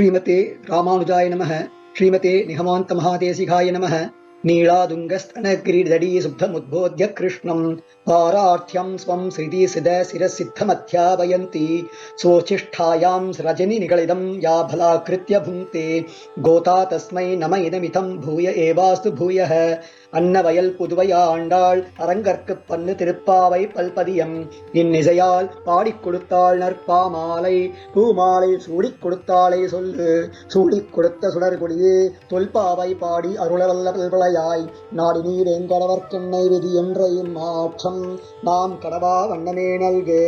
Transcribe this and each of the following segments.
ஸ்ரீமதே ராமானுஜாய நமः. ஸ்ரீமதே நிகமாந்த மகாதேசிகாய நமः. நீளாதுங்கஸ்தனகிரிதடீ சுப்தமுத்போத்ய கிருஷ்ணம் பாரார்த்தியம் ஸ்வம் ஸ்ருதி சித சிரசித்தமத்யாபயந்தி சோச்சிஷ்டாயாம் ரஜனி நிகழிதம் யா பலாக்ருத்ய புங்கே கோதா தஸ்மை நம இதமிதம் பூய ஏவாஸ்து பூயः. அன்னவயல் புதுவையா ஆண்டாள் அரங்கற்கு பன்னு திருப்பாவை பல்பதியம் இந்நிசையால் பாடிக் கொடுத்தாள் நற்பாமாலை பூமாலை சூடிக் கொடுத்தாளை சொல்லு சூடிக் கொடுத்த சுடர்கொடியே தொல்பாவை பாடி அருளவல்ல பல்வளையாய் நாடி நீர் எங்கடவர்க்கென்னை விதி என்ற இம்மாற்றம் நாம் கடவா வண்ணமே நல்கே.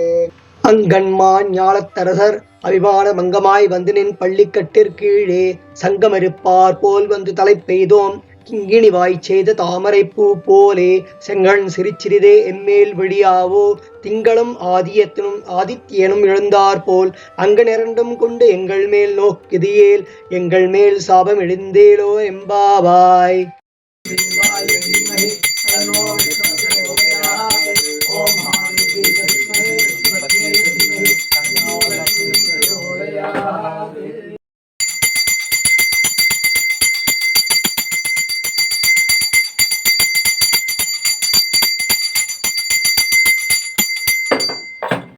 அங்கண்மான் ஞாலத்தரசர் அபிமான மங்கமாய் வந்து நின் பள்ளிக்கட்டிற்கீழே சங்கமருப்பார் போல் வந்து தலை பெய்தோம் கிங்கிணி வாய் செய்த தாமரை பூ போலே செங்கண் சிரிச்சிறிதே எம்மேல் விழியாவோ திங்களும் ஆதித்யனும் எழுந்தார் போல் அங்க நிரண்டும் கொண்டு எங்கள் மேல் நோக்கிதியேல் எங்கள் மேல் சாபம் எழுந்தேலோ எம்பாவாய்.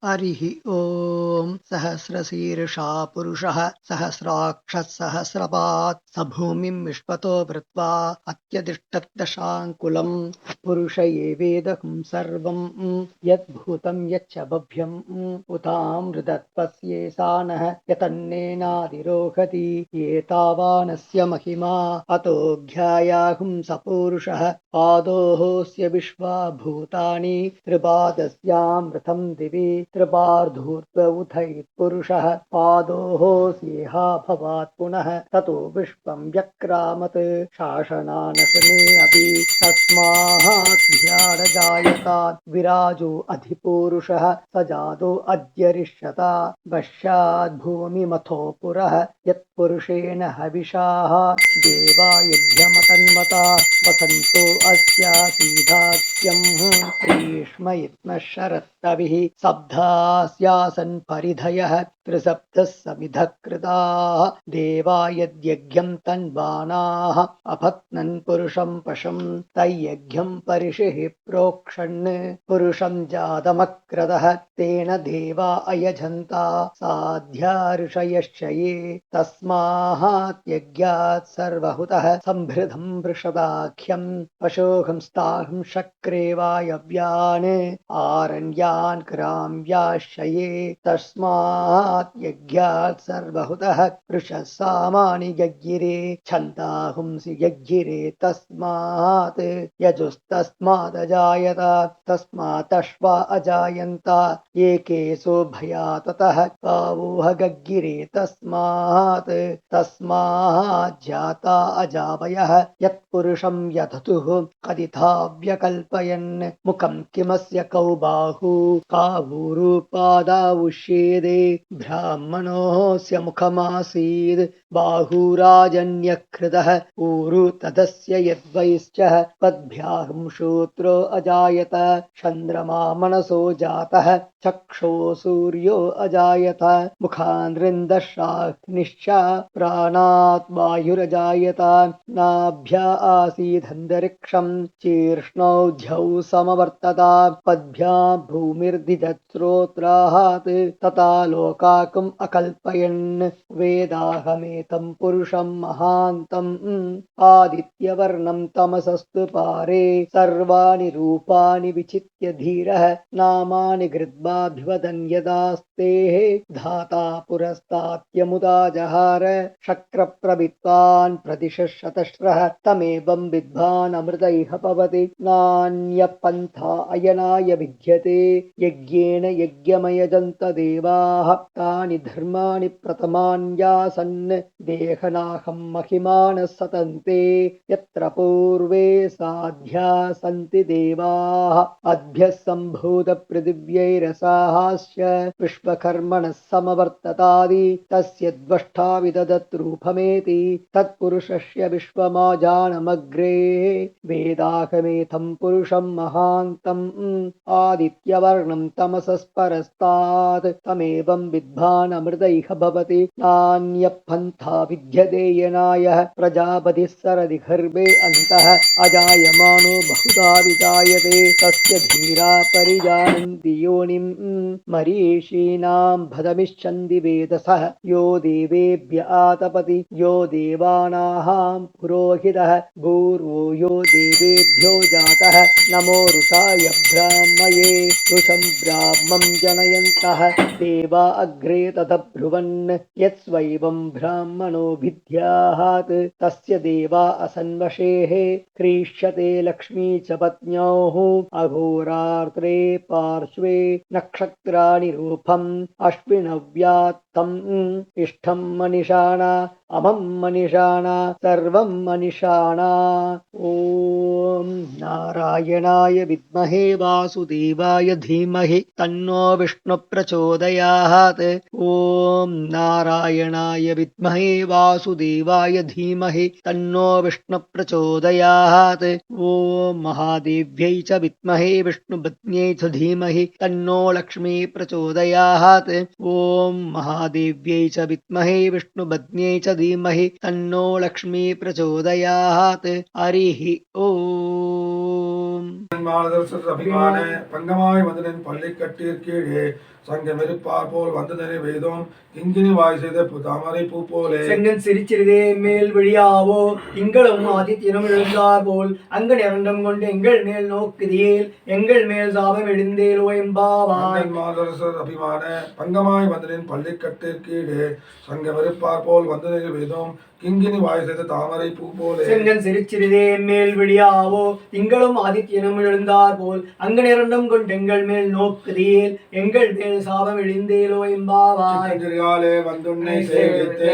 हरिः ओम्. सहस्रशीर्षा पुरुषः सहस्राक्षः सहस्रपात् स भूमिं विश्वतो वृत्वा अत्यतिष्ठद्दशाङ्कुलम् पुरुष एवेदहं सर्वं यद्भूतं यच्च भव्यम् उतामृतत्वस्येषानः यतन्नेनादिरोहति एतावानस्य महिमा अतो ध्यायाहुं स पुरुषः पादोऽस्य विश्वा भूतानि त्रिपादस्यामृतं दिवि त्रिपार्धूर्ध्व उथैत्पुरुषः पादोऽस्येहा भवात् पुनः ततो विश्वं व्यक्रामत् शासनानशने अपि तस्माद्भ्याडजायतात् विराजो अधिपुरुषः स जातो अद्यरिष्यता पश्चाद्भूमिमथो पुरः यत्पुरुषेण हविषाः देवा यज्ञमतन्वता वसन्तो अस्यासीधाख्यं ग्रीष्म इत्मः शरत्तविः सब्धास्यासन् परिधयः त्रिसप्तः समिधः कृताः देवा यद्यज्ञं तन्वानाः अपत्नन् पुरुषं पशुं तय्यज्ञं परिषिः प्रोक्षन् पुरुषं जातमक्रतः तेन देवा अयजन्ता साध्या ऋषयश्चये तस्मात् सर्वहुतः सम्भृतं वृषदाख्यं पशोहं स्ताहं शक्रे वायव्यान् आरण्यान् क्राम्याश्चये तस्मात् यज्ञात् सर्वहुतः वृषः सामानि यज्ञिरे छन्दाहुंसि यज्ञिरे तस्मात् यजुस्तस्मादजायत तस्मादश्वा अजायन्त एकेशो भया ततः गावोह गग्गिरे तस्माज्जाता अजावयः यत्पुरुषं यधतुः कदिथा व्यकल्पयन् मुखं किमस्य कौ बाहु कावूरुपादावुष्येदे ब्राह्मणोऽस्य मुखमासीद् बाहुराजन्यकृतः ऊरु तदस्य यद्वैश्च पद्भ्याहं शूत्रो अजायत चन्द्रमा मनसो जातः चक्षो सूर्यो अजायत मुखान्रिन्दशाग्निश्च प्राणात् वायुरजायत नाभ्या आसीदन्तरिक्षं शीर्ष्णौध्यौ समवर्तत पद्भ्यां भूमिर्दिदत्स्रोत्रात् तथा लोकाकुम् अकल्पयन् वेदाहमेतं पुरुषं महान्तम् आदित्यवर्णं तमसस्तु पारे सर्वाणि रूपाणि विचित्य धीरः नामानि कृत्वाभिवदन् यदास्तेः धाता पुरस्तात्यमुदा जहार शक्रप्रविद्वान् प्रतिशतश्रः तमेवं विद्वान् अमृत इह भवति नान्यपन्था अयनाय विद्यते यज्ञेन यज्ञमयजन्त देवाः तानि धर्माणि प्रथमान्यासन् देहनाहं महिमानः सतन्ते यत्र पूर्वे साध्या सन्ति देवाः अद्भ्यः सम्भूत पृथिव्यैरसाहास्य विश्वकर्मणः समवर्ततादि तस्य द्वष्टा विदधत् रूपमेति तत्पुरुषस्य विश्वमाजानमग्रे वेदाहमेथं पुरुषं महान्तम् आदित्यवर्णं तमसस्परस्तात् तमेवं विद्वान् अमृत इह भवति नान्यपन्था तथा विद्यते यनायः प्रजापतिः सरदि गर्भे अन्तः अजायमानो बहुधा विजायते तस्य धीरा परिजानन्ति योनिं मरीषीणां भदमिच्छन्ति वेदसः यो देवेभ्य आतपति यो देवानां पुरोहितः भूर्वो यो देवेभ्यो जातः नमो ऋताय ब्राह्मये ऋषं ब्राह्मं जनयन्तः देवा अग्रे ततब्रुवन् यत्स्वैवं ब्राह्मणो विद्यात् तस्य देवा असन्वशेः क्रीष्यते लक्ष्मी च पत्न्योः अघोरार्त्रे पार्श्वे नक्षत्राणि रूपम् अश्विनव्यात्तम् इष्टं मनिषाणा अमं मनिषाणा सर्वं मनिषाणा। ॐ नारायणाय विद्महे वासुदेवाय धीमहि तन्नो विष्णु प्रचोदयात्। ॐ नारायणाय विद्महे वासुदेवाय धीमहि तन्नो विष्णु प्रचोदयात्। ॐ महादेव्यै च विद्महे विष्णुपत्न्यै च धीमहि तन्नो लक्ष्मी प्रचोदयात्। ॐ महादेव्यै च विद्महे विष्णुपत्न्यै च धीमहि तन्नो लक्ष्मी प्रचोदयात्। हरिः ओम्। பங்கமாய் வந்தனின் பள்ளிக்கட்டிற் கீழே சங்கமிருப்பார் போல் வந்ததனை வேதோம் கிங்கினி வாய் செய்த தாமரை பூ போலே செங்கன் சிரிச்சிறிதே மேல் வழியாவோ திங்களும் ஆதித்யனும் எழுந்தார் போல் அங்க நிரண்டம் கொண்டு எங்கள் மேல் நோக்குதியேல் எங்கள் மேல் சாபம் எழுந்தேலோ எம்பாவாய். மாதரசர் அபிமான பங்கமாய் வந்தனின் பள்ளிக்கட்டிற் கீழே சங்கமிருப்பார் போல் வந்ததனை வேதோம் கிங்கினி வாய் செய்த தாமரை பூ போலே செங்கன் சிரிச்சிறிதே மேல் வழியாவோ திங்களும் ஆதித்யனும் எழுந்தார் போல் அங்க நிரண்டம் கொண்டு எங்கள் மேல் நோக்குதியேல் எங்கள் மேல் சாபம் எழுந்தேலோ எம்பாவாய். வந்துன்னை சேவித்து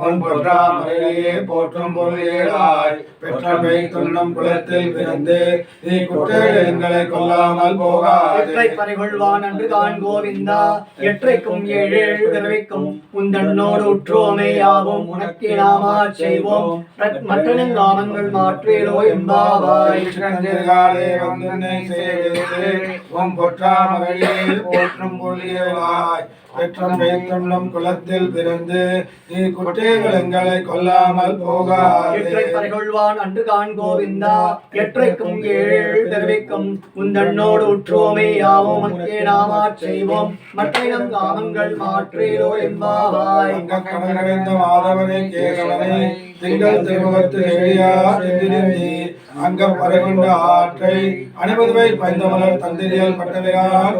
உன் பொற்றாமரையே போற்றும் பொருளேளாய் பெற்றமை துன்னம் குலத்தில் பிறந்து நீ குற்றங்களை கொல்லாமல் போகாதே. எற்றை பறைகொள்வான் அன்று கான் கோவிந்தா எற்றைக்கும் ஏழு பிறவைக்கும் உந்தன்னோடு உற்றோமே யாவும் உனக்கே நாமா செய்வோம் மற்றனின் நாமங்கள் மாற்றேலோ எம்பாவாய். வந்துன்னை சேவித்து உன் பொற்றாமரையே போற்றும் பொருளேளாய் பெற்றமை துன்னம் குலத்தில் பிறந்து நீ குற்றங்களை கொல்லாமல் போகாதே. எற்றை பறைகொள்வான் அன்று கான் கோவிந்தா எற்றைக்கும் ஏழு பிறவைக்கும் உந்தன்னோடு உற்றோமே யாவும் உனக்கே நாமா செய்வோம் மற்ற நாமங்கள் மாற்றேலோ எம்பாவாய். கடந்த மாதவனை கேசவனை திங்கள் திருமுகத்து செழியா சென்றிருந்தி அங்க பறைகொண்ட ஆற்றை அணிவதுவை பைந்தமலர் தந்திரியால் பட்டவிரான்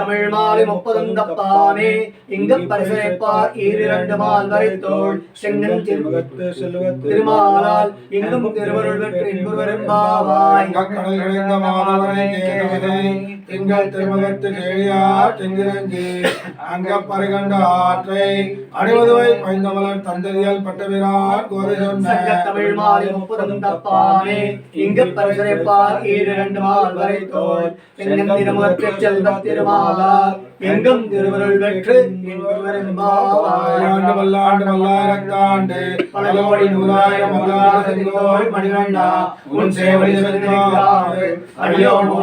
தமிழ் மாலை 30 தப்பானே இங்க பரிசனைப்பார் ஈரிரண்டு மால் வரை தோள் செங்கன் திருமுகத்து செல்வத்து திருமாலால் இங்கும் திருவருள் பெற்று இன்புவரும்பாவாய். கடல் கிடைந்த மாதவனை கேசவனை திங்கள் திருமுகத்து செழியா சென்றிருந்தி அங்க பறைகொண்ட ஆற்றை அணிவதுவை பைந்தமலர் தந்திரியால் பட்டவிரான் தமிழ் மாலை 30 தப்பானே இங்கு பரிசனைப்பார் ஈரிரண்டு மால் வரை தோள் செங்கன் திருமுகத்து செல்வத் திருமாலால் எங்கும் திருவருள் பெற்று இன்புவரும்பாவாய். வல்லாண்டு வல்லாயிரத்தாண்டு பல கோடி நூறாயிரம் வல்லாயிரம் மணிவண்ணா உன் சேவடி செல்வாடு அடியோடு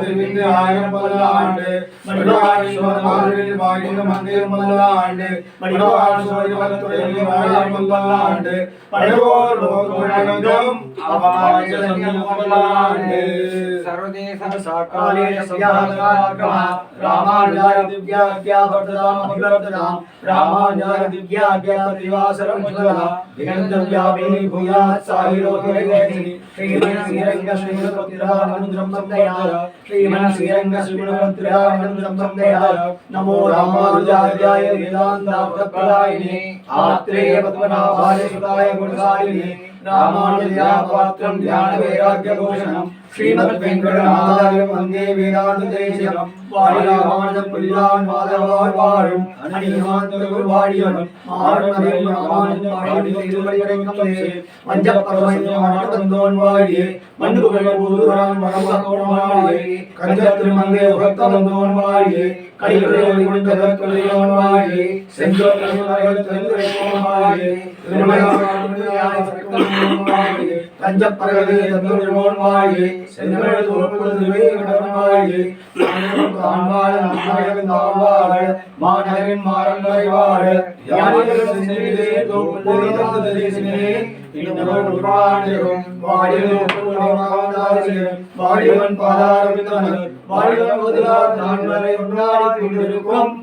விரும்பி 1000 பல்லாண்டு மணிவாழ்வாரில் வாழ்கிற மங்கையும் பல்லாண்டு மணிவாழ்வாரி வளத்துறையில் 1000 பல்லாண்டு பழவோர் லோகம் பல்லாண்டு சர்வதேச சாக்காலே சத்யாகாரமா ராமானுஜாய திவ்யாத்யாவர்ததாம் அபிவர்ததாம் ராமானுஜாய திவ்யாத்யாதிவாசரம் உஜ்வலா விகந்தவ்யாபி பூயாத் சாயிரோகிரேதி ஸ்ரீமன் ஸ்ரீரங்க ஸ்ரீமத்ரானந்தம் சந்தயா ஸ்ரீமன் ஸ்ரீரங்க ஸ்ரீமத்ரானந்தம் சந்தயா நமோ ராமானுஜாய வேதாந்தாப்தப்ரதாயினே ஆத்ரேய பத்மநாபாய சுதாய குணசாலினே ராமானுஜா பாத்ரம் ஞான வைராக்ய பூஷணம் ஸ்ரீமத் வெங்கடநாதாயம் வந்தே வேதாந்த தேசிகம் வாடி ராமானுஜம் புல்லான் மாதவாள் வாழும் அணியான் தொகுர் வாடியவன் மாறுமதில் ராமானுஜம் பாடி திருவடி வரைக்கும் மஞ்சப் பரமஞான வந்தோன் வாடியே மண்புகள் பூதுரான் மனமகோன் வாடியே கஞ்சத் திருமங்கை உகத்த வந்தோன் வாடியே கலியுரை கொண்டதற்கொள்ளியோன் வாடியே செஞ்சோர் கலியுரைகள் தெரிந்துரைப்போன் வாடியே திருமண வாடியே தஞ்சப்பறவை தந்தோன் வாழி செந்தமிழ் தோற்பொழுதுவே வாழி காண்பாள நாயகன் தாழ்வாழ மாநகரின் மாறன்மை வாழ யானைகள் சென்றிலே தோற்பொழுது தந்த தேசினே இன்னவர் உருவானிரும் வாழிவன் பாதாரவித்தனர் வாழிவன் முதலார் நான் வரை கொண்டாடி கொண்டிருக்கும்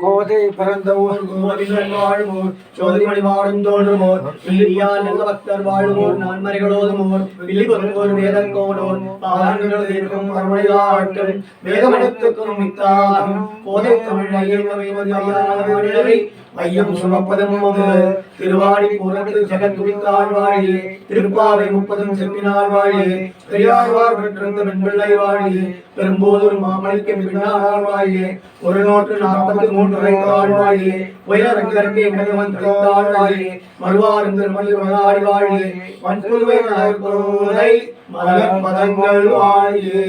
கோதை பரந்த ஊர் கோவிலன் வாழுமோர் சோதிமணி வாழும் தோன்றுமோர் பிள்ளியால் நல்ல பக்தர் வாழுமோர் நான்மறைகளோதுமோர் பிள்ளி கொன்றுமோர் வேதங்கோனோர் பாதங்கள் இருக்கும் கருணையாட்டும் வேதமனத்துக்கும் மித்தாகும் கோதை தமிழ் ஐயவை ஐயம் சுமப்பதும் திருவாடி பூரத்து ஜெகத்துவித்தாள் வாழியே திருப்பாவை 30 செப்பினாள் வாழியே பெரியாழ்வார் பெற்றிருந்த பெண்பிள்ளை வாழியே பெரும்போதொரு மாமணிக்கு பின்னாள் வாழியே ஒரு 143 வைத்தாள் வாழியே உயரங்கருக்கு எங்கவன் திரைத்தாள் வாழியே மறுவாரும் திருமணி மகாடி வாழியே மண்புதுவை மலர் மதங்கள் வாழியே